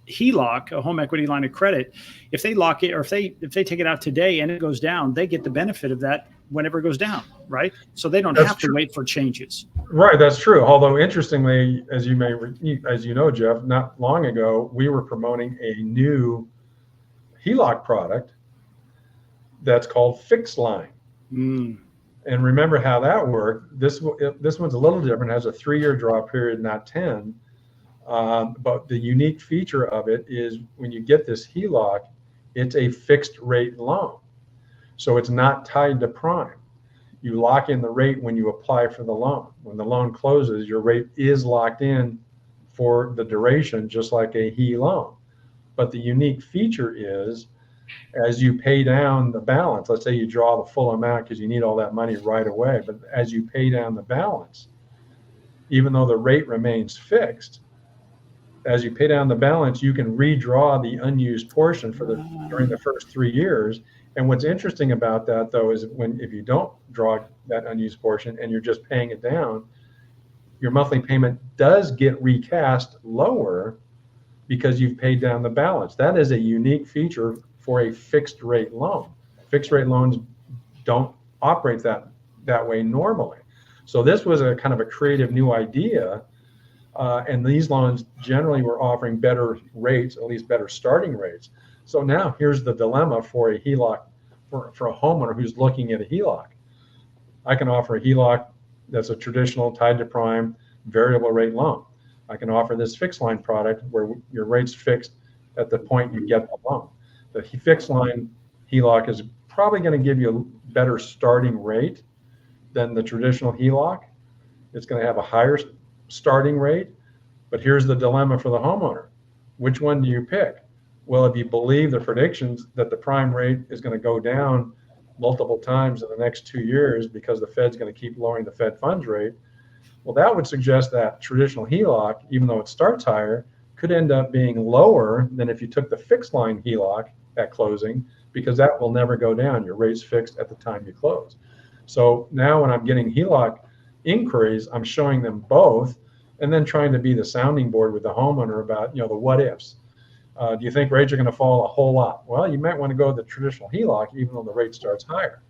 HELOC, a home equity line of credit, if they lock it or if they take it out today and it goes down, they get the benefit of that whenever it goes down, right? So they don't That's have to true. wait for changes. Right, that's true. Although interestingly, as you know, Jeff, not long ago, we were promoting a new HELOC product that's called fixed line. Mm. And remember how that worked. This one's a little different. It has a 3-year draw period, not 10. But the unique feature of it is when you get this HELOC, it's a fixed rate loan. So it's not tied to prime. You lock in the rate when you apply for the loan. When the loan closes, your rate is locked in for the duration, just like a HE loan. But the unique feature is as you pay down the balance, let's say you draw the full amount because you need all that money right away, but as you pay down the balance, even though the rate remains fixed, as you pay down the balance, you can redraw the unused portion during the first 3 years. And what's interesting about that, though, is if you don't draw that unused portion and you're just paying it down, your monthly payment does get recast lower because you've paid down the balance. That is a unique feature for a fixed rate loan. Fixed rate loans don't operate that way normally. So this was a kind of a creative new idea. And these loans generally were offering better rates, at least better starting rates. So now here's the dilemma for a HELOC, for a homeowner who's looking at a HELOC. I can offer a HELOC that's a traditional tied to prime variable rate loan. I can offer this fixed line product where your rate's fixed at the point you get the loan. The fixed line HELOC is probably going to give you a better starting rate than the traditional HELOC. It's going to have a higher starting rate, but here's the dilemma for the homeowner. Which one do you pick? Well, if you believe the predictions that the prime rate is going to go down multiple times in the next 2 years because the Fed's going to keep lowering the Fed funds rate, well, that would suggest that traditional HELOC, even though it starts higher, could end up being lower than if you took the fixed line HELOC at closing, because that will never go down. Your rate's fixed at the time you close. So now when I'm getting HELOC inquiries, I'm showing them both and then trying to be the sounding board with the homeowner about, the what ifs. Do you think rates are going to fall a whole lot? Well, you might want to go with the traditional HELOC, even though the rate starts higher.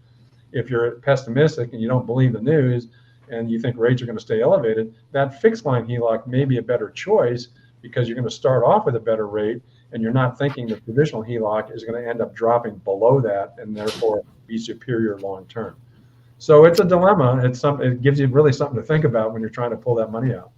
If you're pessimistic and you don't believe the news and you think rates are going to stay elevated, that fixed line HELOC may be a better choice because you're going to start off with a better rate and you're not thinking the traditional HELOC is going to end up dropping below that and therefore be superior long term. So it's a dilemma. It gives you really something to think about when you're trying to pull that money out.